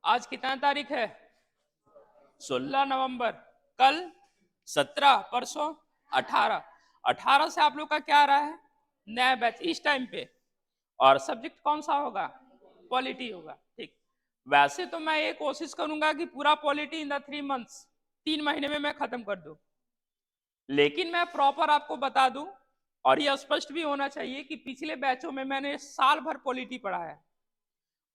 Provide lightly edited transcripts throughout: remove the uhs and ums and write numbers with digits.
आज कितना तारीख है? 16 नवंबर। कल 17, परसों 18। 18 से आप लोग का क्या आ रहा है? नया बैच इस टाइम पे। और सब्जेक्ट कौन सा होगा? पॉलिटी होगा। ठीक। वैसे तो मैं ये कोशिश करूंगा कि पूरा पॉलिटी इन द 3 मंथ्स, 3 महीने में मैं खत्म कर दूं। लेकिन मैं प्रॉपर आपको बता दूं, और ये स्पष्ट भी होना चाहिए कि पिछले बैचों में मैंने साल भर पॉलिटी पढ़ा है,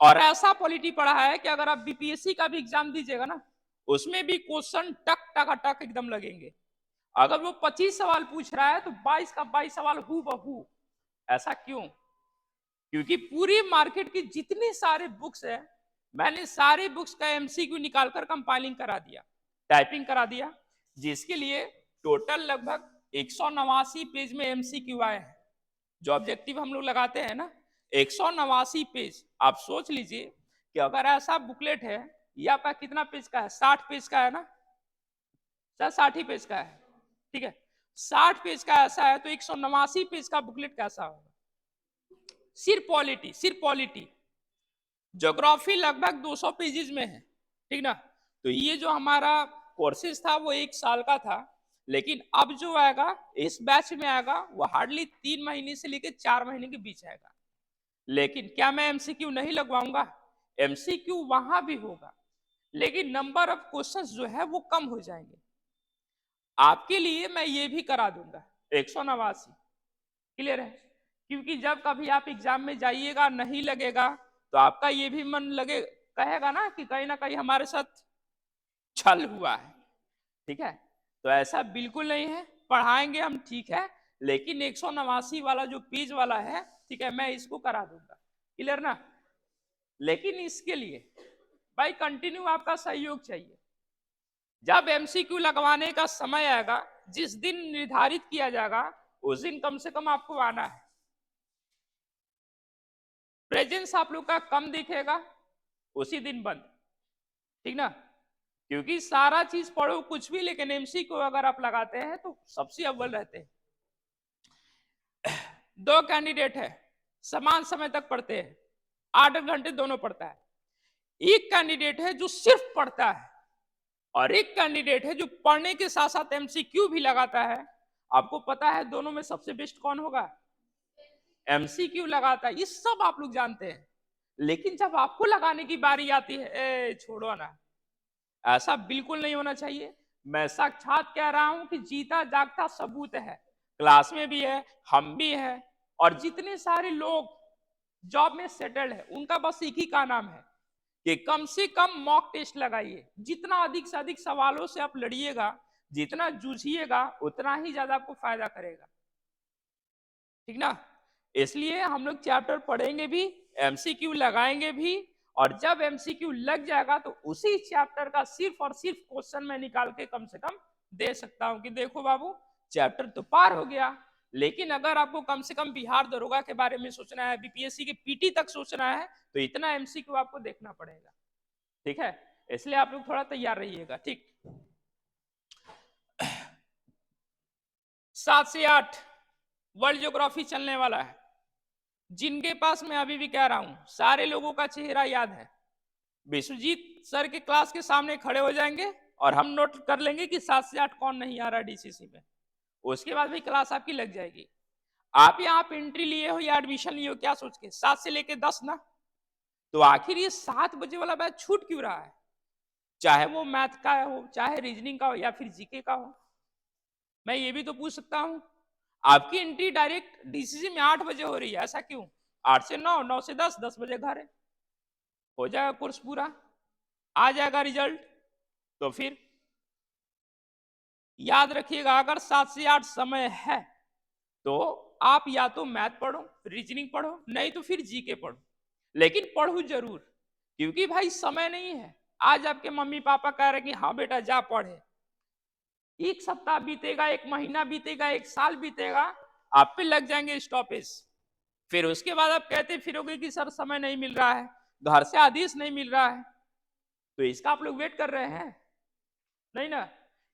और ऐसा पॉलिटी पढ़ा है कि अगर आप बीपीएससी का भी एग्जाम दीजिएगा ना, उसमें भी क्वेश्चन टक टक टक एकदम लगेंगे। अगर वो 25 सवाल पूछ रहा है तो 22 का 22 सवाल हु बहू। ऐसा क्यों? क्योंकि पूरी मार्केट की जितनी सारे बुक्स है, मैंने सारे बुक्स का एमसीक्यू निकालकर कंपाइलिंग करा दिया, टाइपिंग करा दिया, जिसके लिए टोटल लगभग 189 पेज में एमसीक्यू आए हैं। जो ऑब्जेक्टिव हम लोग लगाते हैं ना, 189 पेज। आप सोच लीजिए कि अगर ऐसा बुकलेट है, ये आपका कितना पेज का है? 60 पेज का है ना? 60 ही पेज का है। ठीक है, 60 पेज का ऐसा है तो 189 पेज का बुकलेट कैसा होगा? सिर्फ पॉलिटी। ज्योग्राफी लगभग 200 पेजेस में है। ठीक ना? तो ये जो हमारा कोर्सेज था वो 1 साल का था, लेकिन अब जो आएगा इस बैच में आएगा वो हार्डली 3 महीने से लेकर 4 महीने के बीच आएगा। लेकिन क्या मैं एमसीक्यू नहीं लगवाऊंगा? एमसीक्यू वहां भी होगा, लेकिन नंबर ऑफ क्वेश्चंस जो है वो कम हो जाएंगे। आपके लिए मैं ये भी करा दूंगा 189। क्लियर है? क्योंकि जब कभी आप एग्जाम में जाइएगा नहीं लगेगा तो आपका ये भी मन लगे, कहेगा ना कहीं हमारे साथ छल हुआ है। ठीक है, तो ऐसा बिल्कुल नहीं है, पढ़ाएंगे हम, ठीक है, लेकिन 189 वाला जो पेज वाला है, ठीक है, मैं इसको करा दूंगा। क्लियर ना? लेकिन इसके लिए भाई कंटिन्यू आपका सहयोग चाहिए। जब एमसीक्यू लगवाने का समय आएगा, जिस दिन निर्धारित किया जाएगा, उस दिन कम से कम आपको आना है। प्रेजेंस आप लोग का कम दिखेगा, उसी दिन बंद। ठीक ना? क्योंकि सारा चीज पढ़ो कुछ भी, लेकिन एमसीक्यू अगर आप लगाते हैं तो सबसे अव्वल रहते हैं। 2 कैंडिडेट है, समान समय तक पढ़ते हैं, 8 घंटे दोनों पढ़ता है। एक कैंडिडेट है जो सिर्फ पढ़ता है, और एक कैंडिडेट है जो पढ़ने के साथ साथ एमसीक्यू भी लगाता है। आपको पता है दोनों में सबसे बेस्ट कौन होगा? एमसीक्यू लगाता है, ये सब आप लोग जानते हैं। लेकिन जब आपको लगाने की बारी आती है, छोड़ो ना, ऐसा बिल्कुल नहीं होना चाहिए। मैं साक्षात कह रहा हूं कि जीता जागता सबूत है, क्लास में भी है, हम भी है, और जितने सारे लोग जॉब में सेटल्ड है उनका बस एक ही का नाम है कि कम से कम मॉक टेस्ट लगाइए। जितना अधिक से अधिक सवालों से आप लड़िएगा, जितना जूझिएगा, उतना ही ज्यादा आपको फायदा करेगा। ठीक ना? इसलिए हम लोग चैप्टर पढ़ेंगे भी, एमसीक्यू लगाएंगे भी, और जब एमसीक्यू लग जाएगा तो उसी चैप्टर का सिर्फ और सिर्फ क्वेश्चन में निकाल के कम से कम दे सकता हूं कि देखो बाबू, चैप्टर तो पार हो गया। लेकिन अगर आपको कम से कम बिहार दरोगा के बारे में सोचना है, बीपीएससी के पीटी तक सोचना है, तो इतना एमसीक्यू आपको देखना पड़ेगा। ठीक है? इसलिए आप लोग थोड़ा तैयार रहिएगा। ठीक, 7 से 8 वर्ल्ड ज्योग्राफी चलने वाला है। जिनके पास मैं अभी भी कह रहा हूं सारे लोगों का चेहरा याद है, विश्वजीत सर के क्लास के सामने खड़े हो जाएंगे और हम नोट कर लेंगे कि 7 से 8 कौन नहीं आ रहा डीसीसी में। उसके बाद भी क्लास आपकी लग जाएगी। आप यहाँ पे एंट्री लिए हो या एडमिशन लिए हो क्या सोच के? 7 से लेके 10 ना? तो आखिर ये 7 बजे वाला बैच छूट क्यों रहा है? चाहे वो मैथ का हो, चाहे रीजनिंग का हो, या फिर जीके का हो। मैं ये भी तो पूछ सकता हूं, आपकी एंट्री डायरेक्ट डीसीसी में 8 बजे हो रही है, ऐसा क्यों? 8 से 9, 9 से 10, 10 बजे घर है, हो जाएगा कोर्स पूरा, आ जाएगा रिजल्ट। तो फिर याद रखिएगा, अगर 7 से 8 समय है तो आप या तो मैथ पढ़ो, रीजनिंग पढ़ो, नहीं तो फिर जीके पढ़ो, लेकिन पढ़ो जरूर। क्योंकि भाई समय नहीं है। आज आपके मम्मी पापा कह रहे कि हाँ बेटा जा पढ़े, एक सप्ताह बीतेगा, एक महीना बीतेगा, एक साल बीतेगा, आप पे लग जाएंगे स्टॉपेज। फिर उसके बाद आप कहते फिरोगे कि सर समय नहीं मिल रहा है, घर से आदेश नहीं मिल रहा है, तो इसका आप लोग वेट कर रहे हैं? नहीं ना?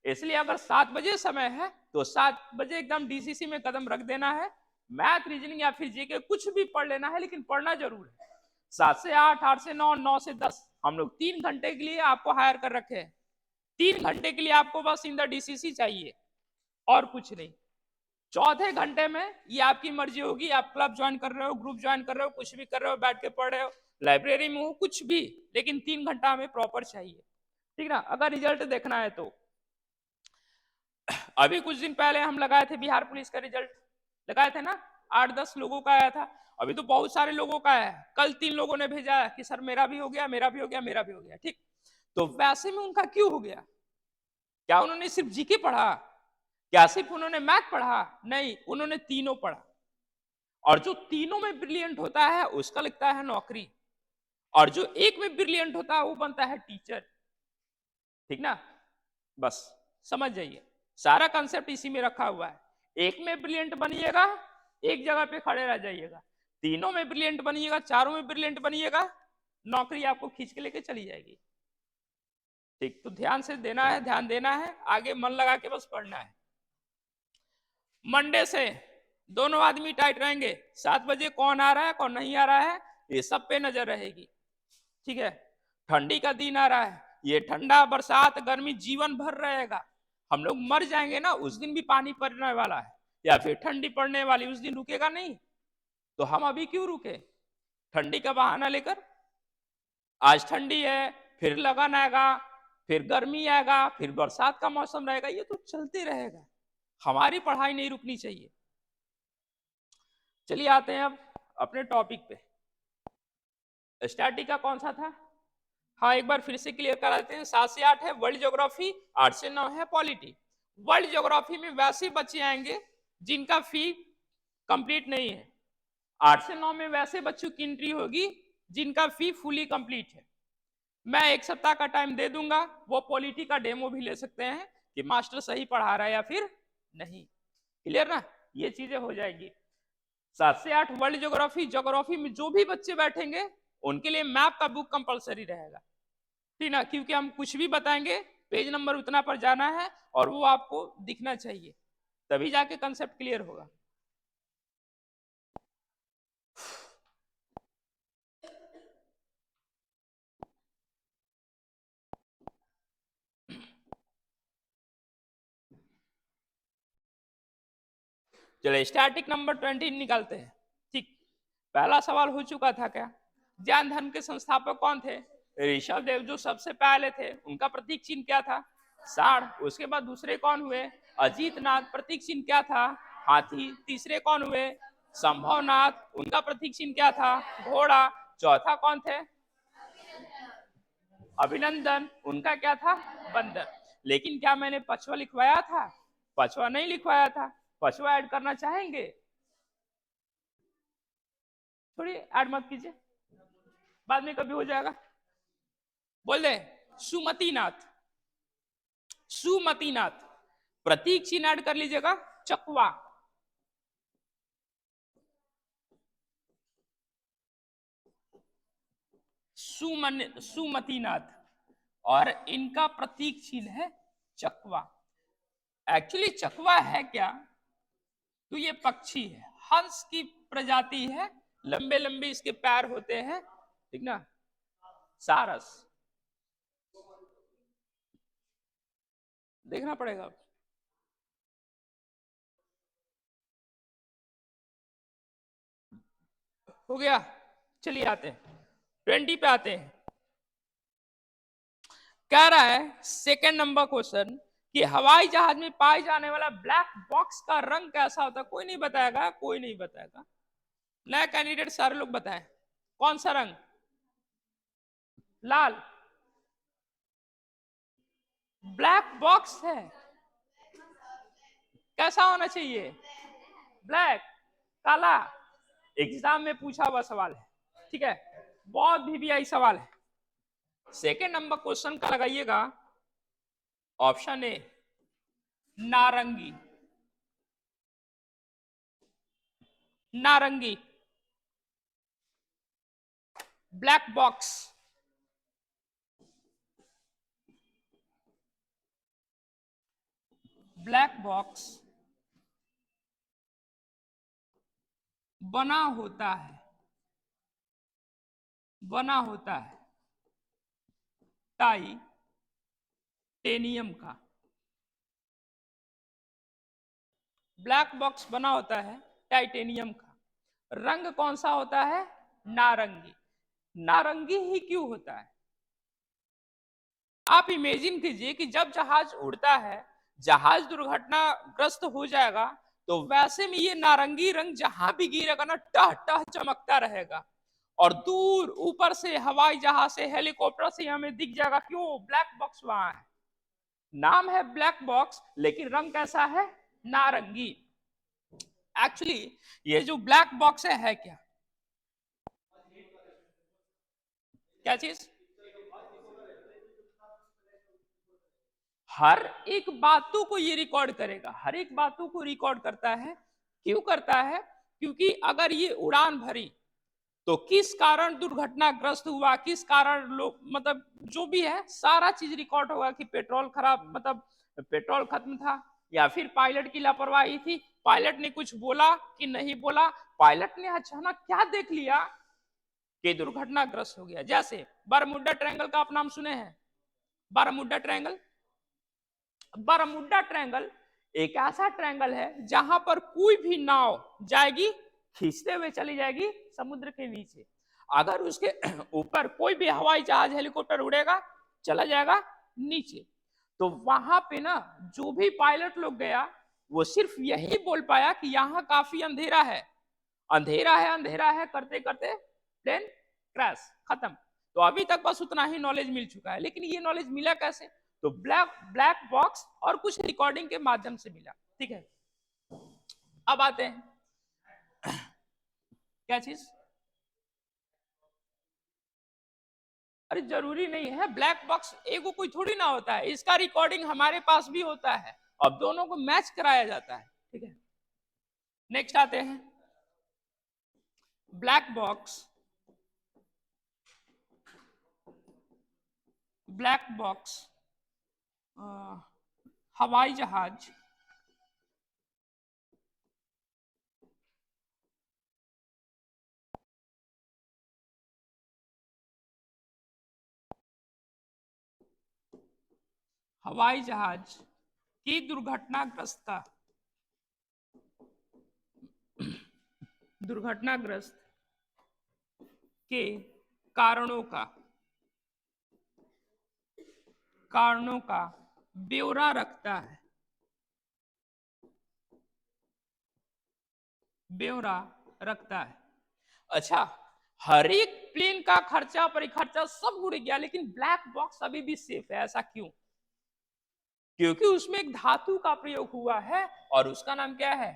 इसलिए अगर 7 बजे समय है तो 7 बजे एकदम डीसीसी में कदम रख देना है। मैथ, रीजनिंग या फिर जीके कुछ भी पढ़ लेना है, लेकिन पढ़ना जरूर है। 7 से 8, 8 से 9, 9 से 10। हम लोग 3 घंटे के लिए आपको हायर कर रखे हैं। 3 घंटे के लिए आपको बस इन द डीसीसी चाहिए और कुछ नहीं। चौथे घंटे में ये आपकी मर्जी होगी, आप क्लब ज्वाइन कर रहे हो, ग्रुप ज्वाइन कर रहे हो, कुछ भी कर रहे हो, बैठ के पढ़ रहे हो, लाइब्रेरी में हो, कुछ भी, लेकिन 3 घंटा हमें प्रॉपर चाहिए, ठीक ना। अगर रिजल्ट देखना है तो अभी कुछ दिन पहले हम लगाए थे बिहार पुलिस का रिजल्ट, लगाए थे ना, 8-10 लोगों का आया था। अभी तो बहुत सारे लोगों का है। कल 3 लोगों ने भेजा है कि सर मेरा भी हो गया, मेरा भी हो गया, मेरा भी हो गया, ठीक। तो वैसे में उनका क्यों हो गया? क्या उन्होंने सिर्फ जीके पढ़ा? क्या सिर्फ उन्होंने मैथ पढ़ा? नहीं, उन्होंने तीनों पढ़ा। और जो तीनों में ब्रिलियंट होता है उसका लगता है नौकरी, और जो एक में ब्रिलियंट होता है वो बनता है टीचर, ठीक ना। बस समझ जाइए, सारा कंसेप्ट इसी में रखा हुआ है। एक में ब्रिलियंट बनिएगा, एक जगह पे खड़े रह जाइएगा। तीनों में ब्रिलियंट बनिएगा, चारों में ब्रिलियंट बनिएगा, नौकरी आपको खींच के लेके चली जाएगी, ठीक। तो ध्यान से देना है, ध्यान देना है, आगे मन लगा के बस पढ़ना है। मंडे से दोनों आदमी टाइट रहेंगे, 7 बजे कौन आ रहा है कौन नहीं आ रहा है ये सब पे नजर रहेगी, ठीक है। ठंडी का दिन आ रहा है, ये ठंडा बरसात गर्मी जीवन भर रहेगा। हम लोग मर जाएंगे ना उस दिन भी पानी पड़ने वाला है, या फिर ठंडी पड़ने वाली, उस दिन रुकेगा नहीं। तो हम अभी क्यों रुके ठंडी का बहाना लेकर? आज ठंडी है, फिर लगन आएगा, फिर गर्मी आएगा, फिर बरसात का मौसम रहेगा, ये तो चलते रहेगा। हमारी पढ़ाई नहीं रुकनी चाहिए। चलिए आते हैं अब अपने टॉपिक पे। स्टैटिक का कौन सा था? हाँ, एक बार फिर से क्लियर करा देते हैं। 7 से 8 है वर्ल्ड ज्योग्राफी, 8 से 9 है पॉलिटी। वर्ल्ड ज्योग्राफी में वैसे बच्चे आएंगे जिनका फी कंप्लीट नहीं है। 8 से 9 में वैसे बच्चों की एंट्री होगी जिनका फी फुली कंप्लीट है। मैं 1 सप्ताह का टाइम दे दूंगा, वो पॉलिटी का डेमो भी ले सकते हैं कि मास्टर सही पढ़ा रहा है या फिर नहीं। क्लियर ना, ये चीजें हो जाएगी। 7 से 8 वर्ल्ड ज्योग्राफी। ज्योग्राफी में जो भी बच्चे बैठेंगे उनके लिए मैप का बुक कंपलसरी रहेगा, ठीक ना, क्योंकि हम कुछ भी बताएंगे पेज नंबर उतना पर जाना है और वो आपको दिखना चाहिए, तभी जाके कंसेप्ट क्लियर होगा। चलो स्टैटिक नंबर 20 निकालते हैं, ठीक। पहला सवाल हो चुका था क्या? जैन धर्म के संस्थापक कौन थे? ऋषभ देव जो सबसे पहले थे, उनका प्रतीक चिन्ह क्या था? साढ़। उसके बाद दूसरे कौन हुए? अजीतनाथ, प्रतीक चिन्ह क्या था? हाथी। तीसरे कौन हुए? संभवनाथ, उनका प्रतीक चिन्ह क्या था? घोड़ा। चौथा कौन थे? अभिनंदन, उनका क्या था? बंदर। लेकिन क्या मैंने पछवा लिखवाया था? पछवा नहीं लिखवाया था। पछवा ऐड करना चाहेंगे? थोड़ी ऐड मत कीजिए, बाद में कभी हो जाएगा। बोल दे सुमतिनाथ, सुमतिनाथ। प्रतीक चिन्ह ऐड कर लीजिएगा, चकवा। सुमतिनाथ, और इनका प्रतीक चिन्ह है चकवा। एक्चुअली चकवा है क्या? तो ये पक्षी है, हंस की प्रजाति है, लंबे लंबे इसके पैर होते हैं, ठीक ना। सारस देखना पड़ेगा। हो गया, चलिए आते हैं 20 पे आते हैं। कह रहा है सेकंड नंबर क्वेश्चन कि हवाई जहाज में पाए जाने वाला ब्लैक बॉक्स का रंग कैसा होता है? कोई नहीं बताएगा, कोई नहीं बताएगा। नया कैंडिडेट सारे लोग बताएं, कौन सा रंग? लाल। ब्लैक बॉक्स है, कैसा होना चाहिए? ब्लैक, काला। एग्जाम में पूछा हुआ सवाल है, ठीक है, बहुत वीवीआई सवाल है। सेकेंड नंबर क्वेश्चन का लगाइएगा ऑप्शन ए, नारंगी। नारंगी, ब्लैक बॉक्स। ब्लैक बॉक्स बना होता है बना होता है टाइटेनियम का। ब्लैक बॉक्स बना होता है टाइटेनियम का। रंग कौन सा होता है? नारंगी। नारंगी ही क्यों होता है? आप इमेजिन कीजिए कि जब जहाज उड़ता है, जहाज दुर्घटनाग्रस्त हो जाएगा, तो वैसे में ये नारंगी रंग जहां भी गिरेगा ना, टह टह चमकता रहेगा। और दूर ऊपर से हवाई जहाज से, हेलीकॉप्टर से हमें दिख जाएगा। क्यों? ब्लैक बॉक्स वहां है। नाम है ब्लैक बॉक्स, लेकिन रंग कैसा है? नारंगी। एक्चुअली ये जो ब्लैक बॉक्स है क्या? क्या चीज? हर एक बातों को ये रिकॉर्ड करेगा, हर एक बातों को रिकॉर्ड करता है। क्यों करता है? क्योंकि अगर ये उड़ान भरी तो किस कारण दुर्घटनाग्रस्त हुआ, किस कारण लोग, मतलब जो भी है सारा चीज रिकॉर्ड होगा कि पेट्रोल खराब, मतलब पेट्रोल खत्म था, या फिर पायलट की लापरवाही थी, पायलट ने कुछ बोला कि नहीं बोला, पायलट ने अचानक क्या देख लिया कि दुर्घटनाग्रस्त हो गया। जैसे बरमुडा ट्रायंगल का आप नाम सुने हैं? Bermuda triangle. बरमुडा ट्रायंगल एक ऐसा ट्रायंगल है जहां पर कोई भी नाव जाएगी, खींचते हुए चली जाएगी समुद्र के नीचे। अगर उसके ऊपर कोई भी हवाई जहाज, हेलीकॉप्टर उड़ेगा, चला जाएगा नीचे। तो वहां पे ना जो भी पायलट लोग गया, वो सिर्फ यही बोल पाया कि यहाँ काफी अंधेरा है, अंधेरा है, अंधेरा है करते करते प्लेन क्रैश, खत्म। तो अभी तक बस उतना ही नॉलेज मिल चुका है। लेकिन ये नॉलेज मिला कैसे? तो ब्लैक ब्लैक बॉक्स और कुछ रिकॉर्डिंग के माध्यम से मिला। ठीक है, अब आते हैं क्या चीज? अरे जरूरी नहीं है, ब्लैक बॉक्स एगो कोई थोड़ी ना होता है, इसका रिकॉर्डिंग हमारे पास भी होता है और दोनों को मैच कराया जाता है। ठीक है, नेक्स्ट आते हैं ब्लैक बॉक्स। ब्लैक बॉक्स हवाई जहाज हवाई जहाज की दुर्घटनाग्रस्त दुर्घटनाग्रस्त के कारणों का ब्यौरा रखता है, ब्यौरा रखता है। अच्छा, हर एक प्लेन का खर्चा परिखर्चा सब उड़ गया, लेकिन ब्लैक बॉक्स अभी भी सेफ है। ऐसा क्यों? क्योंकि उसमें एक धातु का प्रयोग हुआ है और उसका नाम क्या है?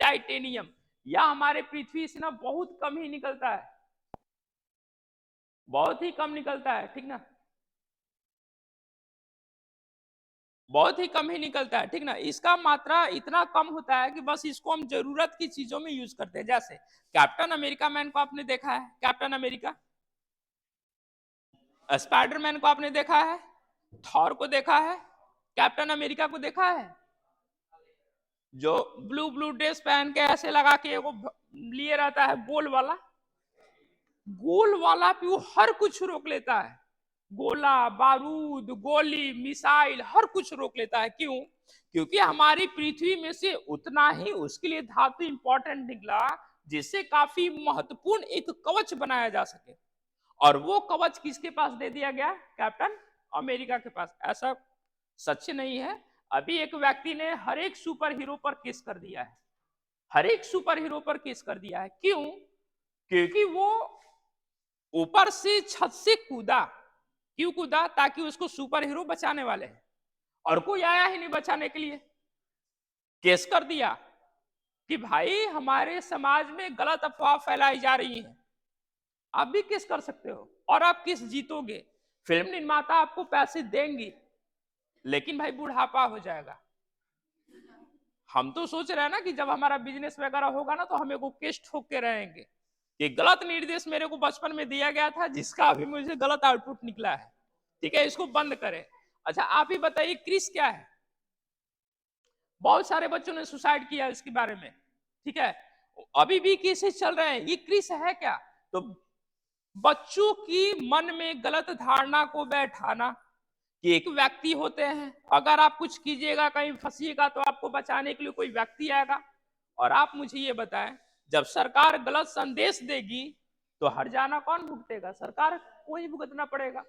टाइटेनियम। यह हमारे पृथ्वी से ना बहुत कम ही निकलता है, बहुत ही कम निकलता है, ठीक ना, बहुत ही कम ही निकलता है, ठीक ना। इसका मात्रा इतना कम होता है कि बस इसको हम जरूरत की चीजों में यूज करते हैं। जैसे कैप्टन अमेरिका मैन को आपने देखा है? कैप्टन अमेरिका, स्पाइडरमैन को आपने देखा है? थॉर को देखा है? कैप्टन अमेरिका को देखा है? जो ब्लू ब्लू ड्रेस पहन के ऐसे लगा के एगो लिए रहता है, गोल वाला, गोल वाला पे वो हर कुछ रोक लेता है। गोला बारूद, गोली, मिसाइल, हर कुछ रोक लेता है। क्यों? क्योंकि हमारी पृथ्वी में से उतना ही उसके लिए धातु इंपॉर्टेंट निकला, जिससे काफी महत्वपूर्ण एक कवच बनाया जा सके। और वो कवच किसके पास दे दिया गया? कैप्टन अमेरिका के पास। ऐसा सच नहीं है? अभी एक व्यक्ति ने हर एक सुपर हीरो पर केस कर दिया है, हर एक सुपर हीरो पर केस कर दिया है। क्यों? क्योंकि वो ऊपर से छत से कूदा। क्यों कूदा? ताकि उसको सुपर हीरो बचाने वाले हैं और कोई आया ही नहीं बचाने के लिए। केस कर दिया कि भाई हमारे समाज में गलत अफवाह फैलाई जा रही है। आप भी केस कर सकते हो और आप केस जीतोगे, फिल्म निर्माता आपको पैसे देंगी, लेकिन भाई बुढ़ापा हो जाएगा। हम तो सोच रहे हैं ना कि जब हमारा बिजनेस वगैरह होगा ना, तो हम को केस ठोक के रहेंगे कि गलत निर्देश मेरे को बचपन में दिया गया था, जिसका अभी मुझे गलत आउटपुट निकला है। ठीक है, इसको बंद करें। अच्छा, आप ही बताइए क्रिस क्या है? बहुत सारे बच्चों ने सुसाइड किया इसके बारे में। ठीक है, अभी भी केसेस चल रहे हैं, ये क्रिस है क्या? तो बच्चों की मन में गलत धारणा को बैठाना कि एक व्यक्ति होते हैं, अगर आप कुछ कीजिएगा कहीं फंसिएगा तो आपको बचाने के लिए कोई व्यक्ति आएगा। और आप मुझे ये बताएं, जब सरकार गलत संदेश देगी तो हर्जाना कौन भुगतेगा? सरकार को ही भुगतना पड़ेगा।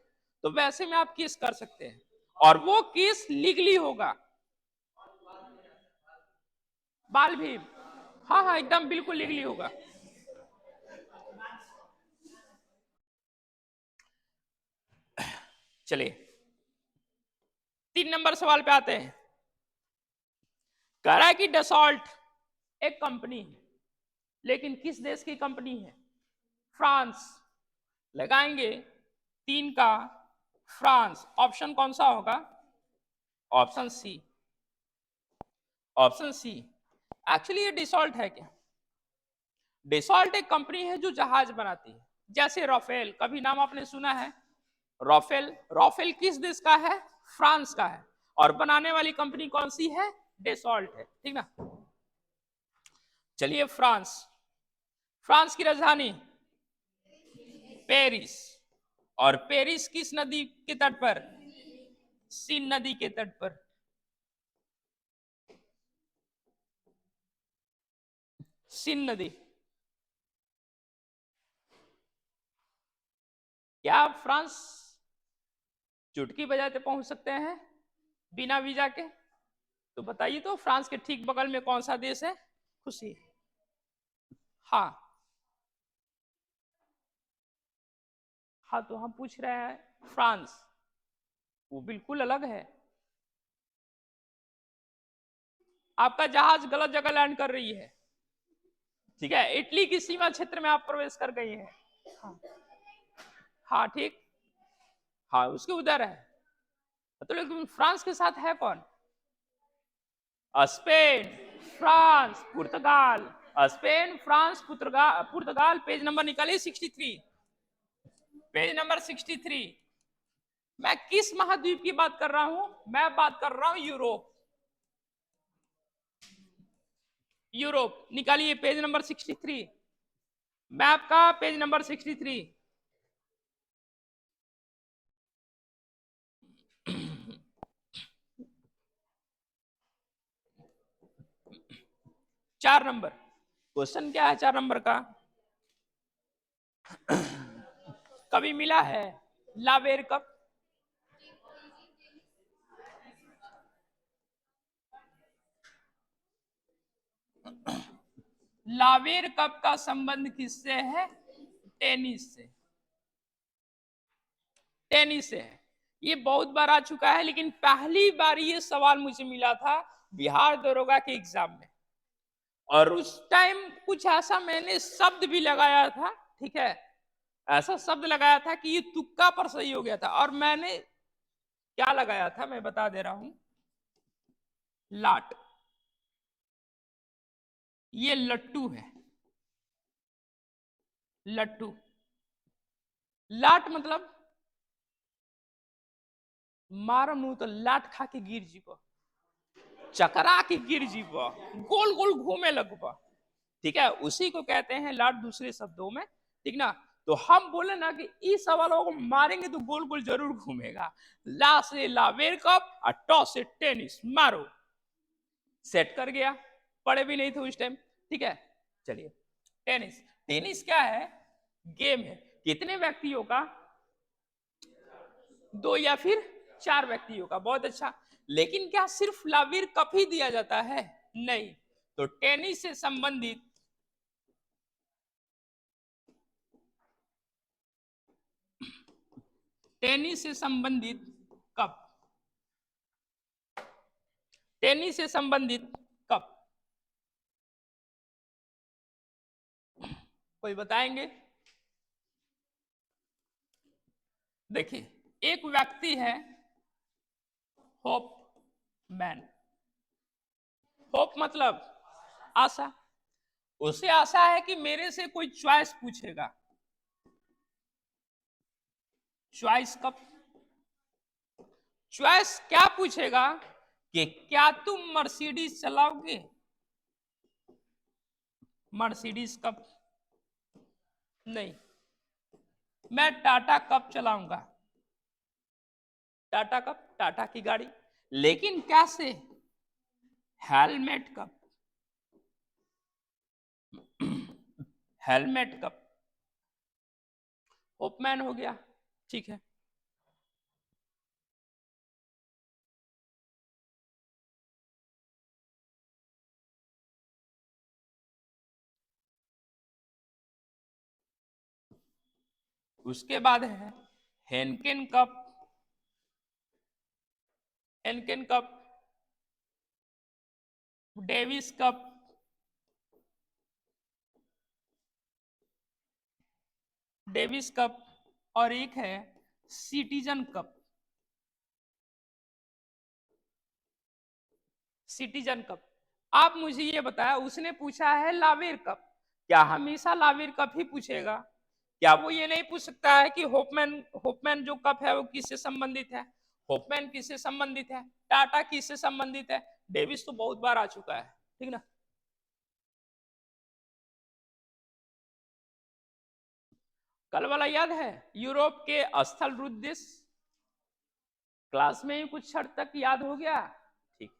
तो वैसे में आप केस कर सकते हैं और वो केस लीगली होगा। बाल भीम, हाँ हाँ एकदम बिल्कुल लीगली होगा। चलिए 3 नंबर सवाल पे आते हैं। कह रहा है कि डसॉल्ट एक कंपनी है, लेकिन किस देश की कंपनी है? फ्रांस। लगाएंगे 3 का फ्रांस। ऑप्शन कौन सा होगा? Option C. Option C. Actually ये डिसॉल्ट है क्या? डिसॉल्ट एक कंपनी है जो जहाज बनाती है, जैसे राफेल, कभी नाम आपने सुना है? राफेल, राफेल किस देश का है? फ्रांस का है। और बनाने वाली कंपनी कौन सी है? डिसॉल्ट है, ठीक ना। चलिए फ्रांस, फ्रांस की राजधानी पेरिस। और पेरिस किस नदी के तट पर? सीन नदी के तट पर। सीन नदी। क्या आप फ्रांस चुटकी बजाते पहुंच सकते हैं बिना वीजा के? तो बताइए तो फ्रांस के ठीक बगल में कौन सा देश है? खुशी। हाँ हाँ, तो हम पूछ रहे हैं फ्रांस, वो बिल्कुल अलग है। आपका जहाज गलत जगह लैंड कर रही है, ठीक है। इटली की सीमा क्षेत्र में आप प्रवेश कर गई हैं। हाँ हाँ ठीक। हाँ उसके उधर है। तो लेकिन फ्रांस के साथ है कौन? स्पेन, फ्रांस, पुर्तगाल। स्पेन, फ्रांस, पुर्तगाल। पेज नंबर निकालिए 63। Page number 63। मैं किस महाद्वीप की बात कर रहा हूं? मैं बात कर रहा हूं यूरोप। यूरोप निकालिए पेज नंबर 63। मैप का पेज नंबर 63। चार नंबर क्वेश्चन क्या है? 4 नंबर का कभी मिला है लावेर कप? लावेर कप का संबंध किससे है? टेनिस से। टेनिस से है। ये बहुत बार आ चुका है, लेकिन पहली बार ये सवाल मुझे मिला था बिहार दरोगा के एग्जाम में। और उस टाइम कुछ ऐसा मैंने शब्द भी लगाया था, ठीक है, ऐसा शब्द लगाया था कि ये तुक्का पर सही हो गया था। और मैंने क्या लगाया था मैं बता दे रहा हूं, लाट। ये लट्टू है, लट्टू। लाट मतलब मार मुंह तो लाट खा के गिर जीव, चकरा के गिर जीव, गोल गोल घूमे लगवा, ठीक है, उसी को कहते हैं लाट दूसरे शब्दों में, ठीक ना। तो हम बोले ना कि इस सवालों को मारेंगे तो गोल गोल जरूर घूमेगा। ला से लावेर कप और टॉ से टेनिस मारो, सेट कर गया। पढ़े भी नहीं थे उस टाइम, ठीक है। चलिए टेनिस। टेनिस क्या है? गेम है। कितने व्यक्तियों का? 2 या फिर 4 व्यक्तियों का। बहुत अच्छा। लेकिन क्या सिर्फ लावीर कप ही दिया जाता है? नहीं। तो टेनिस से संबंधित टेनिस से संबंधित कप, टेनिस से संबंधित कप कोई बताएंगे? देखिए एक व्यक्ति है होप मैन। होप मतलब आशा। उसे आशा है कि मेरे से कोई चॉइस पूछेगा। चॉइस कप, चॉइस क्या पूछेगा कि क्या तुम मर्सिडीज चलाओगे? मर्सिडीज कप नहीं। मैं टाटा कब चलाऊंगा? टाटा कब? टाटा की गाड़ी। लेकिन कैसे? हेलमेट कब? हेलमेट कब? होपमैन हो गया, ठीक है। उसके बाद है Heineken cup. Heineken cup, Davis cup, Davis cup, और एक है सिटीजन कप। Citizen cup. आप मुझे ये बताया, उसने पूछा है लावेर कप, क्या हमेशा लावेर कप ही पूछेगा? क्या वो ये नहीं पूछ सकता है कि होपमैन, होपमैन जो कप है वो किससे संबंधित है? होपमैन किससे संबंधित है? टाटा किससे संबंधित है? डेविस तो बहुत बार आ चुका है, ठीक ना। कल वाला याद है, यूरोप के स्थल रुद्र देश? क्लास में ही कुछ हद तक याद हो गया, ठीक।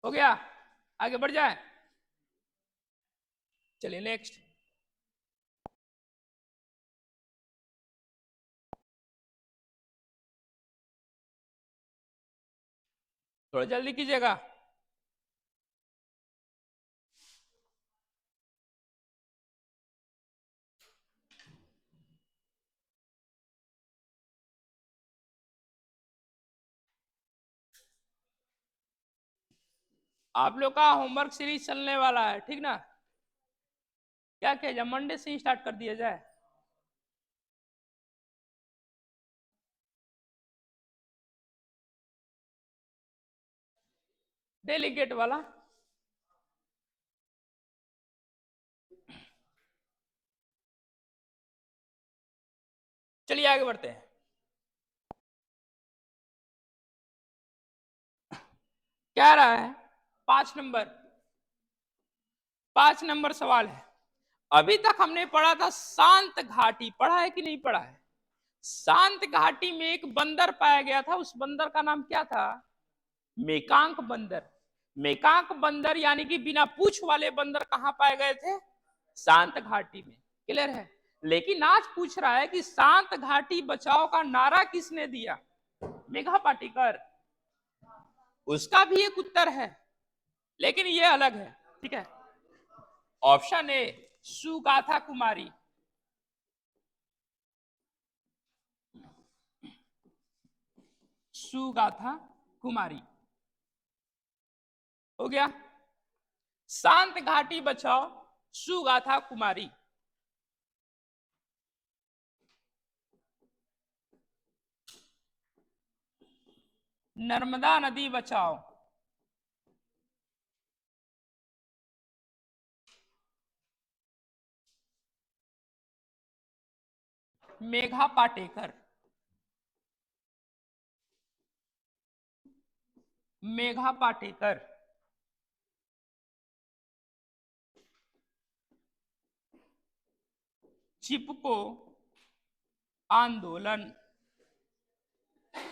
हो गया, आगे बढ़ जाए। चलिए नेक्स्ट। थोड़ा जल्दी कीजिएगा। आप लोग का होमवर्क सीरीज चलने वाला है, ठीक ना। क्या किया जाए, मंडे से ही स्टार्ट कर दिया जाए? डेलीगेट वाला। चलिए आगे बढ़ते हैं। क्या रहा है? 5 नंबर, 5 नंबर सवाल है। अभी तक हमने पढ़ा था शांत घाटी, पढ़ा है कि नहीं पढ़ा है? शांत घाटी में एक बंदर पाया गया था, उस बंदर का नाम क्या था? मेकांक बंदर। मेकांक बंदर यानी कि बिना पूंछ वाले बंदर कहां पाए गए थे? शांत घाटी में। क्लियर है। लेकिन आज पूछ रहा है कि शांत घाटी बचाओ का नारा किसने दिया? मेघा पाटेकर। उसका भी एक उत्तर है, लेकिन ये अलग है, ठीक है। ऑप्शन ए सुगाथा कुमारी। सुगाथा कुमारी हो गया। शांत घाटी बचाओ सुगाथा कुमारी। नर्मदा नदी बचाओ, मेघा पाटेकर। मेघा पाटेकर। चिपको आंदोलन।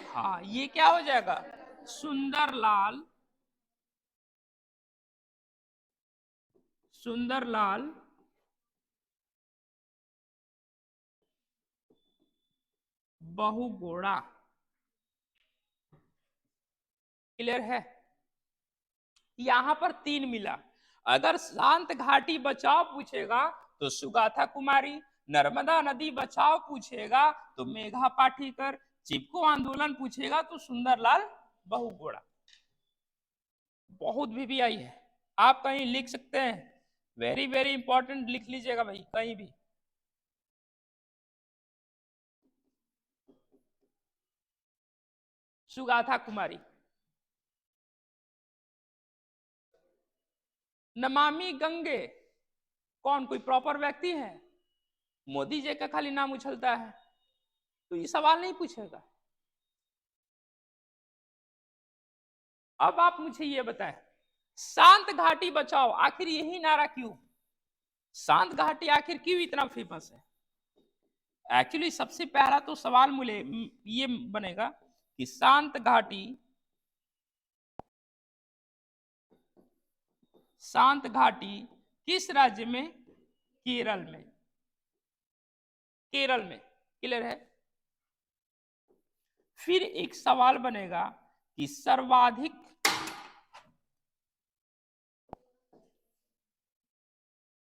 हाँ, ये क्या हो जाएगा? सुंदरलाल, सुंदरलाल बहुगुणा। क्लियर है। यहां पर 3 मिला। अगर शांत घाटी बचाओ पूछेगा तो सुगाथा कुमारी, नर्मदा नदी बचाओ पूछेगा तो मेघा पाटेकर, चिपको आंदोलन पूछेगा तो सुंदरलाल बहुगुणा। बहुत भी आई है, आप कहीं लिख सकते हैं वेरी वेरी इंपॉर्टेंट, लिख लीजिएगा भाई कहीं भी। सुगाथा कुमारी। नमामि गंगे कौन, कोई प्रॉपर व्यक्ति है? मोदी जी का खाली नाम उछलता है, तो ये सवाल नहीं पूछेगा। अब आप मुझे ये बताएं, शांत घाटी बचाओ, आखिर यही नारा क्यों? शांत घाटी आखिर क्यों इतना फेमस है? एक्चुअली सबसे पहला तो सवाल मुझे ये बनेगा कि शांत घाटी, शांत घाटी किस राज्य में? केरल में। केरल में, क्लियर है। फिर एक सवाल बनेगा कि सर्वाधिक,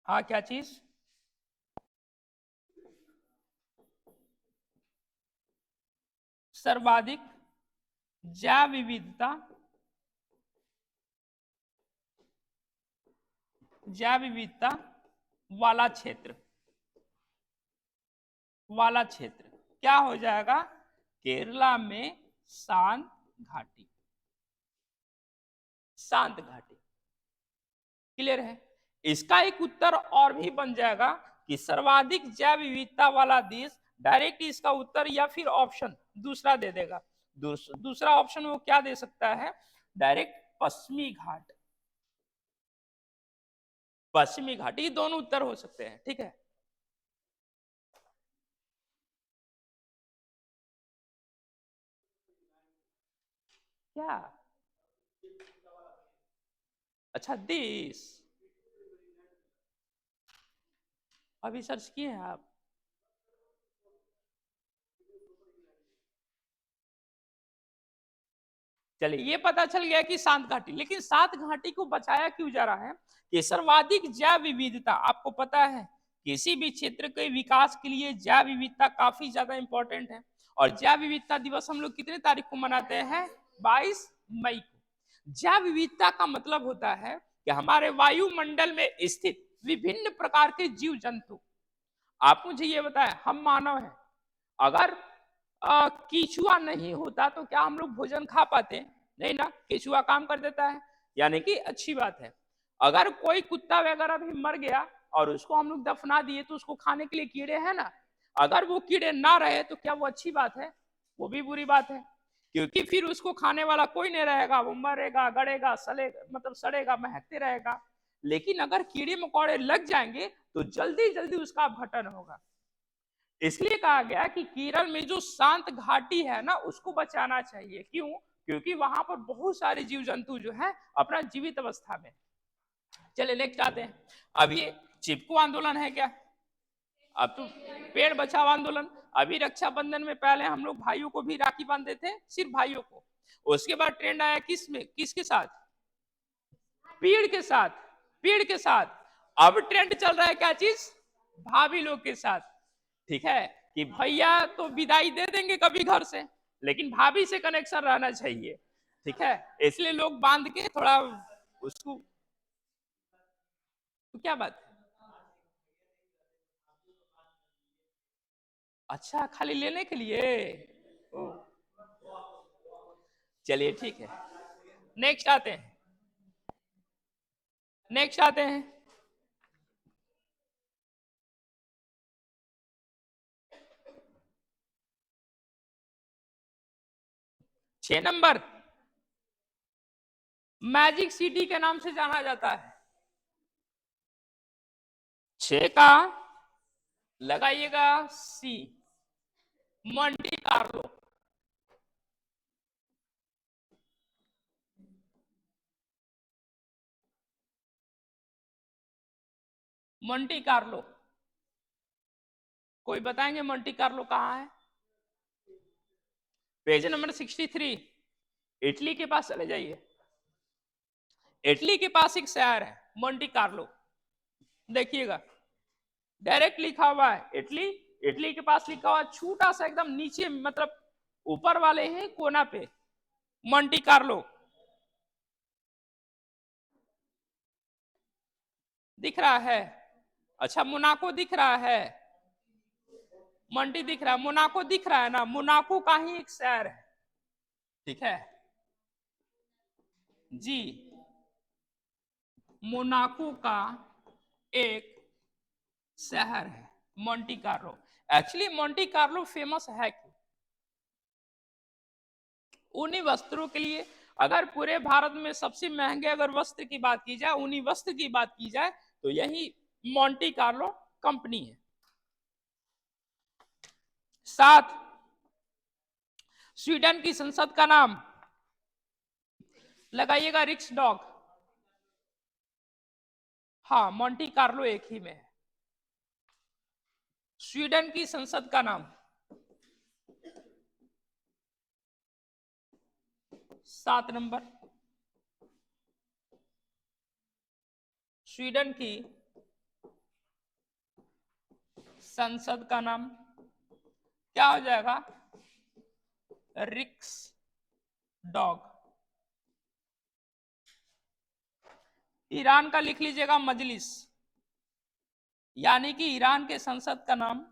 हाँ क्या चीज? सर्वाधिक जैव विविधता, जैव विविधता वाला क्षेत्र, वाला क्षेत्र क्या हो जाएगा? केरला में शांत घाटी, शांत घाटी, क्लियर है। इसका एक उत्तर और भी बन जाएगा कि सर्वाधिक जैव विविधता वाला देश, डायरेक्ट इसका उत्तर या फिर ऑप्शन दूसरा दे देगा। दूसरा ऑप्शन वो क्या दे सकता है? डायरेक्ट पश्चिमी घाट, पश्चिमी घाट, ये दोनों उत्तर हो सकते हैं, ठीक है। क्या? अच्छा देश, अभी सर्च किए हैं आप? चलिए ये पता चल गया कि शांत घाटी, लेकिन शांत घाटी को बचाया क्यों जा रहा है? कि सर्वाधिक जैव विविधता, आपको पता है किसी भी क्षेत्र के विकास के लिए जैव विविधता काफी ज्यादा इंपॉर्टेंट है। और जैव विविधता दिवस हम लोग कितने तारीख को मनाते हैं? 22 मई को। जैव विविधता का मतलब होता है कि हमारे वायुमंडल में स्थित विभिन्न प्रकार के जीव जंतु। आप मुझे ये बताएं, हम मानव हैं, अगर केचुआ नहीं होता तो क्या हम लोग भोजन खा पाते? नहीं ना, केचुआ काम कर देता है, यानी कि अच्छी बात है। अगर कोई कुत्ता वगैरह भी मर गया और उसको हम लोग दफना दिए तो उसको खाने के लिए कीड़े हैं ना, अगर वो कीड़े ना रहे तो क्या वो अच्छी बात है? वो भी बुरी बात है, क्योंकि फिर उसको खाने वाला कोई नहीं रहेगा, वो मरेगा, गड़ेगा, सड़ेगा, मतलब सड़ेगा, महकते रहेगा। लेकिन अगर कीड़े मकोड़े लग जाएंगे तो जल्दी जल्दी उसका अपघटन होगा। इसलिए कहा गया कि केरल में जो शांत घाटी है ना, उसको बचाना चाहिए। क्यों? क्योंकि वहां पर बहुत सारे जीव जंतु जो है अपना जीवित अवस्था में। चले नेक्स्ट आते हैं। अब ये चिपको आंदोलन है क्या? अब तो पेड़ बचाओ आंदोलन। अभी रक्षाबंधन में पहले हम लोग भाइयों को भी राखी बांधते थे, सिर्फ भाइयों को। उसके बाद ट्रेंड आया किस में, किसके साथ? पेड़ के साथ, पेड़ के साथ। अब ट्रेंड चल रहा है क्या चीज? भाभी लोग के साथ। ठीक है कि भैया तो विदाई दे देंगे कभी घर से, लेकिन भाभी से कनेक्शन रहना चाहिए, ठीक है। इसलिए लोग बांध के थोड़ा उसको, तो क्या बात है? अच्छा, खाली लेने के लिए? चलिए ठीक है, नेक्स्ट आते हैं, नेक्स्ट आते हैं। छह नंबर मैजिक सिटी के नाम से जाना जाता है। छह का लगाइएगा सी, मोंटी कार्लो। मोंटी कार्लो, कोई बताएंगे मोंटी कार्लो कहाँ है? पेज नंबर 63, इटली के पास चले जाइए। इटली के पास एक शहर है मोंटी कार्लो, देखिएगा डायरेक्ट लिखा हुआ है इटली। इटली के पास लिखा हुआ छोटा सा एकदम नीचे, मतलब ऊपर वाले हैं कोना पे, मोंटी कार्लो। दिख रहा है? अच्छा, मोनाको दिख रहा है, मंटी दिख रहा है, मोनाको दिख रहा है ना, मोनाको का ही एक शहर है, ठीक है जी, मोनाको का एक शहर है Monte Carlo. Actually Monte Carlo famous है क्यों? ऊनी वस्त्रों के लिए। अगर पूरे भारत में सबसे महंगे अगर वस्त्र की बात की जाए, ऊनी वस्त्र की बात की जाए, तो यही मोंटी कार्लो कंपनी है। 7, स्वीडन की संसद का नाम लगाइएगा, रिक्स डॉग। हाँ, मोंटी कार्लो एक ही में है। स्वीडन की संसद का नाम, 7 नंबर, स्वीडन की संसद का नाम क्या हो जाएगा? रिक्स डॉग। ईरान का लिख लीजिएगा मजलिस, यानी कि ईरान के संसद का नाम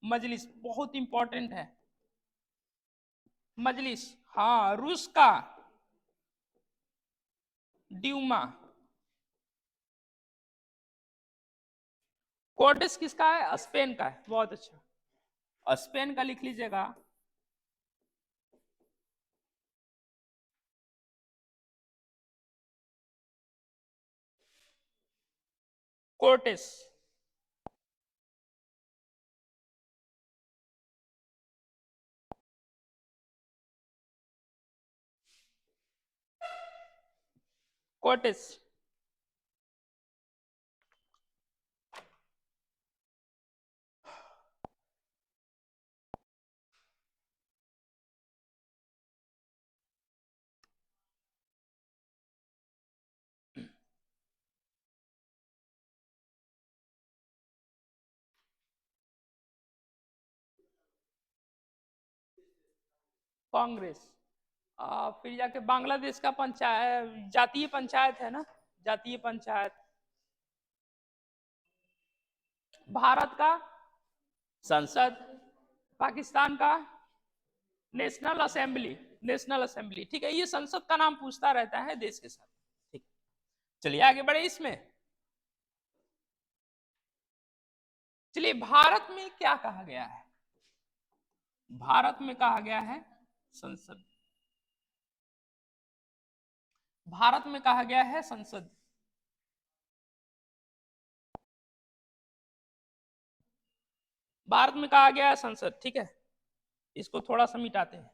मजलिस, बहुत इंपॉर्टेंट है मजलिस। हाँ, रूस का ड्यूमा। कोर्टेस किसका है? स्पेन का है, बहुत अच्छा, स्पेन का लिख लीजिएगा कोर्टेस। कोर्टेस, कांग्रेस। फिर जाके बांग्लादेश का पंचायत, जातीय पंचायत है ना, जातीय पंचायत। भारत का संसद, पाकिस्तान का नेशनल असेंबली, नेशनल असेंबली, ठीक है, ये संसद का नाम पूछता रहता है देश के साथ, ठीक। चलिए आगे बढ़े इसमें। चलिए, भारत में क्या कहा गया है? भारत में कहा गया है संसद, भारत में कहा गया है संसद। भारत में कहा गया है संसद, ठीक है, इसको थोड़ा सा मिटाते हैं।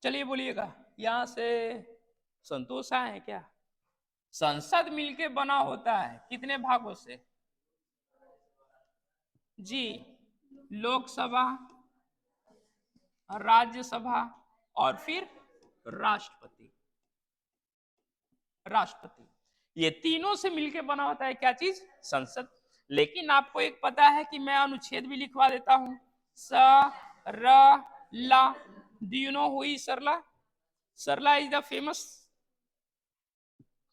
चलिए बोलिएगा, यहां से संतोष आए हैं क्या? संसद मिलके बना होता है कितने भागों से? जी, लोकसभा, राज्यसभा और फिर राष्ट्रपति। राष्ट्रपति, ये तीनों से मिलके बना होता है क्या चीज? संसद। लेकिन आपको एक पता है कि मैं अनुच्छेद भी लिखवा देता हूं, स र ला। Do you know who is Sarla? Sarla is the famous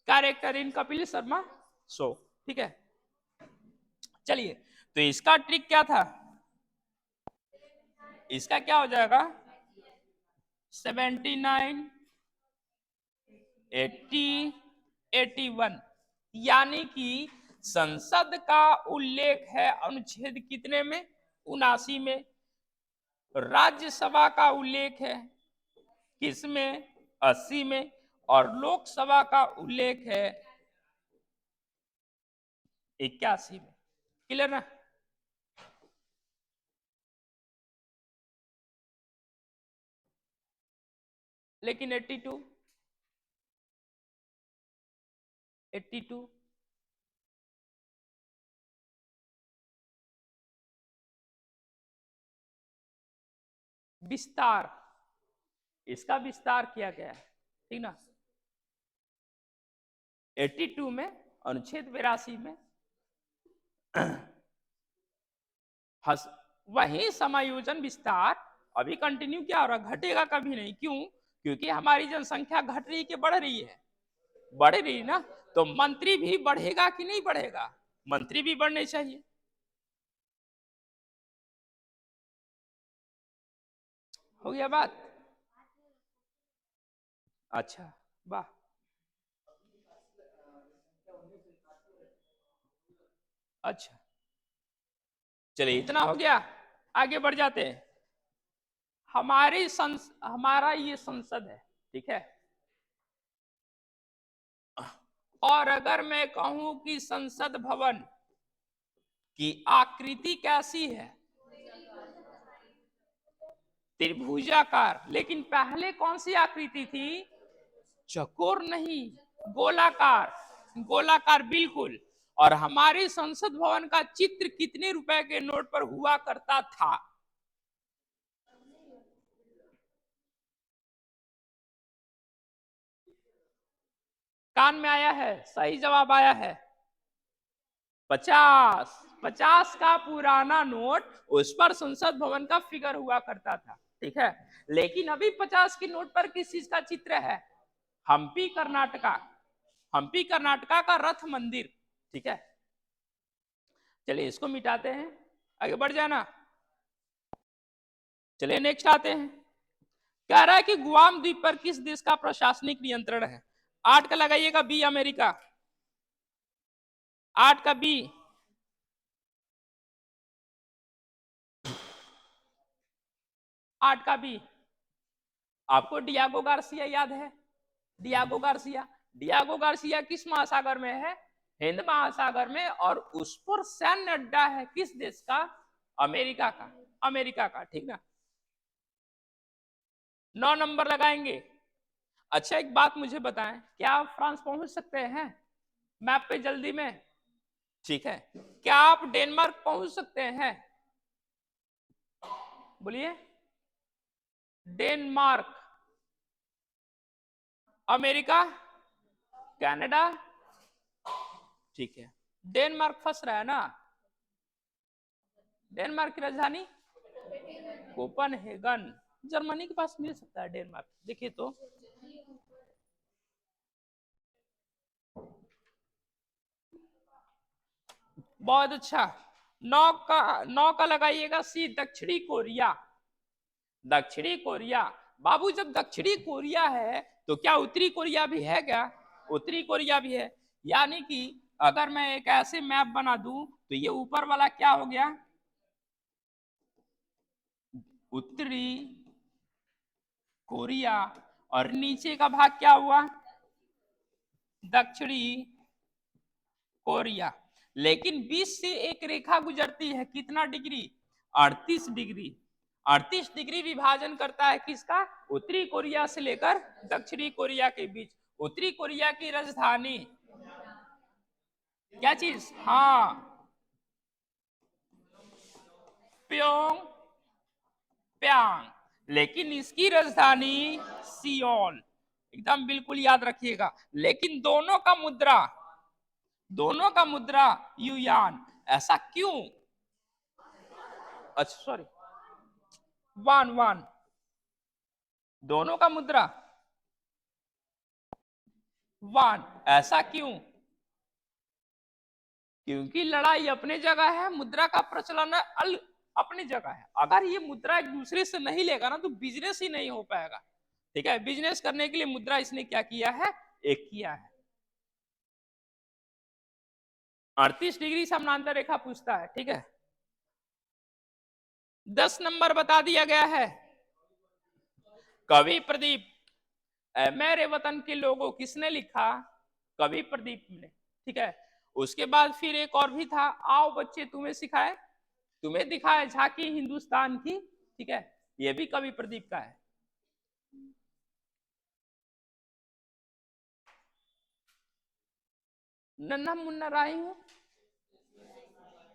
character in Kapil Sharma show, ठीक है। चलिए, तो इसका ट्रिक क्या था? इसका क्या हो जाएगा? 79, 80, 81, यानी कि संसद का उल्लेख है अनुच्छेद कितने में? 79 में। राज्यसभा का उल्लेख है किसमें? 80 में। और लोकसभा का उल्लेख है 81 में। क्लियर ना? लेकिन 82, 82 विस्तार, इसका विस्तार किया गया है, ठीक ना। 82 में, अनुच्छेद 82 में वही समायोजन विस्तार अभी कंटिन्यू क्या हो रहा है, घटेगा कभी नहीं। क्यों? क्योंकि हमारी जनसंख्या घट रही है कि बढ़ रही है? बढ़ रही ना, तो मंत्री भी बढ़ेगा कि नहीं बढ़ेगा? मंत्री भी बढ़ने चाहिए। हो गया बात? अच्छा, वाह। अच्छा, चलिए इतना हो गया, आगे बढ़ जाते हैं। हमारा ये संसद है, ठीक है। और अगर मैं कहूं कि संसद भवन की आकृति कैसी है? त्रिभुजाकार। लेकिन पहले कौन सी आकृति थी? चकोर नहीं, गोलाकार। गोलाकार बिल्कुल। और हमारे संसद भवन का चित्र कितने रुपए के नोट पर हुआ करता था? कान में आया है? सही जवाब आया है 50। 50 का पुराना नोट, उस पर संसद भवन का फिगर हुआ करता था, ठीक है। लेकिन अभी 50 के नोट पर किस चीज का चित्र है? हम्पी कर्नाटका। हम्पी कर्नाटका का रथ मंदिर, ठीक है। चलिए इसको मिटाते हैं, आगे बढ़ जाना। चलिए नेक्स्ट आते हैं। कह रहा है कि गुआम द्वीप पर किस देश का प्रशासनिक नियंत्रण है? 8 का लगाइएगा बी, अमेरिका। 8 का बी। 8 का बी। आपको डियागो गार्सिया याद है? Diego Garcia. डियागो गार्सिया किस महासागर में है? हिंद महासागर में। और उस पर सैन्य अड्डा है किस देश का? अमेरिका का। अमेरिका का, ठीक ना। 9 नंबर लगाएंगे। अच्छा एक बात मुझे बताएं, क्या आप फ्रांस पहुंच सकते हैं मैप पे जल्दी में? ठीक है। क्या आप डेनमार्क पहुंच सकते हैं? बोलिए। डेनमार्क। अमेरिका। कनाडा। ठीक है। डेनमार्क फंस रहा है ना? डेनमार्क की राजधानी कोपनहेगन। जर्मनी के पास मिल सकता है डेनमार्क, देखिए तो। बहुत अच्छा। 9 का लगाइएगा सी, दक्षिणी कोरिया। दक्षिणी कोरिया। बाबू जब दक्षिणी कोरिया है तो क्या उत्तरी कोरिया भी है क्या? उत्तरी कोरिया भी है। यानी कि अगर मैं एक ऐसे मैप बना दूं तो ये ऊपर वाला क्या हो गया? उत्तरी कोरिया। और नीचे का भाग क्या हुआ? दक्षिणी कोरिया। लेकिन 20 से एक रेखा गुजरती है, कितना डिग्री? 38 डिग्री। 38 डिग्री विभाजन करता है किसका? उत्तरी कोरिया से लेकर दक्षिणी कोरिया के बीच। उत्तरी कोरिया की राजधानी क्या चीज? हाँ, प्योंग प्यांग। लेकिन इसकी राजधानी सियोल। एकदम बिल्कुल याद रखिएगा। लेकिन दोनों का मुद्रा युयान। ऐसा क्यों? अच्छा सॉरी, वन वन। दोनों का मुद्रा वन। ऐसा क्यों? क्योंकि लड़ाई अपने जगह है, मुद्रा का प्रचलन अपनी जगह है। अगर ये मुद्रा एक दूसरे से नहीं लेगा ना तो बिजनेस ही नहीं हो पाएगा, ठीक है। बिजनेस करने के लिए मुद्रा इसने क्या किया है? एक किया है। 38 डिग्री समानांतर रेखा पूछता है, ठीक है। 10 नंबर बता दिया गया है। कवि प्रदीप। मेरे वतन के लोगों किसने लिखा? कवि प्रदीप ने, ठीक है। उसके बाद फिर एक और भी था, आओ बच्चे तुम्हें सिखाए, तुम्हें दिखाए झांकी हिंदुस्तान की, ठीक है। ये भी कवि प्रदीप का है। नन्हा मुन्ना राही हूं।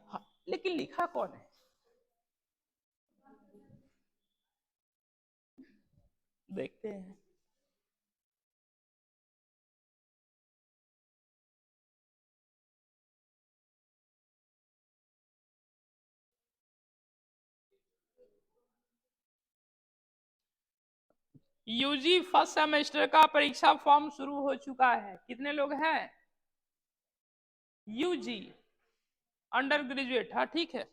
हाँ, लेकिन लिखा कौन है? देखते हैं। यूजी फर्स्ट सेमेस्टर का परीक्षा फॉर्म शुरू हो चुका है। कितने लोग हैं? यूजी अंडर ग्रेजुएट, हाँ ठीक है,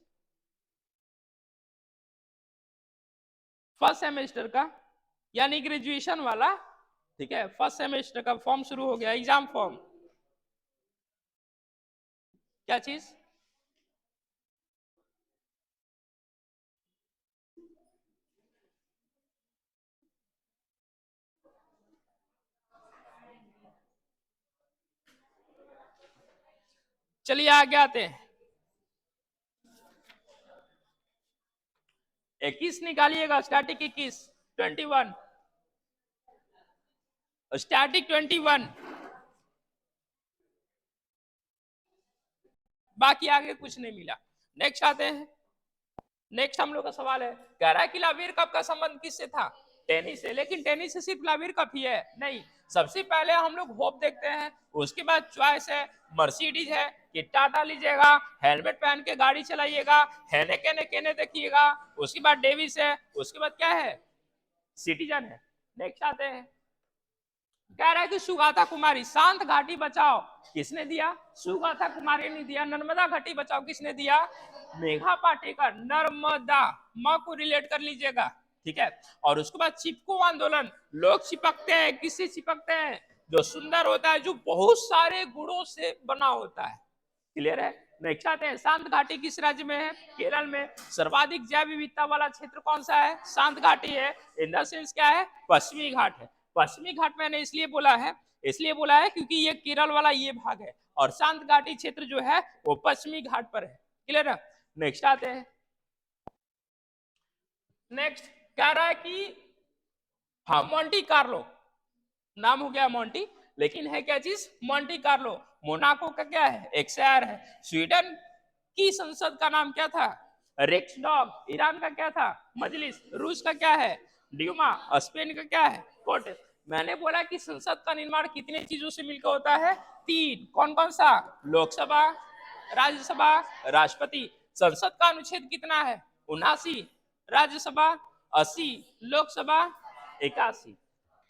फर्स्ट सेमेस्टर का यानी ग्रेजुएशन वाला, ठीक है, फर्स्ट सेमेस्टर का फॉर्म शुरू हो गया, एग्जाम फॉर्म। क्या चीज? चलिए आगे आते हैं। 21 निकालिएगा, स्टैटिक 21, 21, स्टैटिक 21। बाकी आगे कुछ नहीं मिला। नेक्स्ट आते हैं। नेक्स्ट हम लोग का सवाल है, कह रहा है कि लावेर कप का संबंध किससे था? टेनिस से। लेकिन टेनिस से सिर्फ लावेर कप ही है? नहीं, सबसे पहले हम लोग होप देखते हैं, उसके बाद चॉइस है, मर्सिडीज है कि टाटा लीजिएगा, हेलमेट पहन के गाड़ी चलाइएगा, हेनेकेन केने देखिएगा, उसके बाद डेविस है, उसके बाद क्या है, सिटीजन है। नेक्स्ट आते हैं, कह रहा है कि सुगाथा कुमारी शांत घाटी बचाओ किसने दिया? सुगाथा कुमारी ने दिया। नर्मदा घाटी बचाओ किसने दिया? मेघा पाटेकर। नर्मदा माँ को रिलेट कर लीजिएगा, ठीक है। और उसके बाद चिपको आंदोलन, लोग चिपकते हैं, किससे चिपकते हैं? जो सुंदर होता है, जो बहुत सारे गुणों से बना होता है। क्लियर है? नेक्स्ट आते हैं, शांत घाटी किस राज्य में है? केरल में। सर्वाधिक जैव विविधता वाला क्षेत्र कौन सा है? शांत घाटी है। इन द सेंस क्या है? पश्चिमी घाट है। पश्चिमी घाट मैंने इसलिए बोला है क्योंकि ये केरल वाला ये भाग है, और शांत घाटी क्षेत्र जो है वो पश्चिमी घाट पर है। क्लियर है? नेक्स्ट आते हैं। नेक्स्ट कह रहा है कि हाँ, मोंटी कार्लो नाम हो गया मोंटी, लेकिन है क्या चीज? Monte Carlo. मोनाको का क्या है? एक शहर है। स्वीडन की संसद का नाम क्या था? रिक्सडॉग। ईरान का क्या था? मजलिस। रूस का क्या है? ड्यूमा। स्पेन का क्या है? कोर्ट। मैंने बोला कि संसद का निर्माण कितने चीजों से मिलकर होता है? 3। कौन कौन सा? लोकसभा, राज्यसभा, राष्ट्रपति। संसद का अनुच्छेद कितना है? 79। राज्यसभा 80, लोकसभा 81।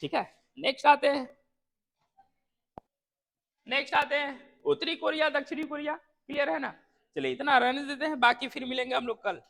ठीक है। नेक्स्ट आते हैं उत्तरी कोरिया, दक्षिणी कोरिया। क्लियर है ना? चलिए इतना रहने देते हैं, बाकी फिर मिलेंगे हम लोग कल।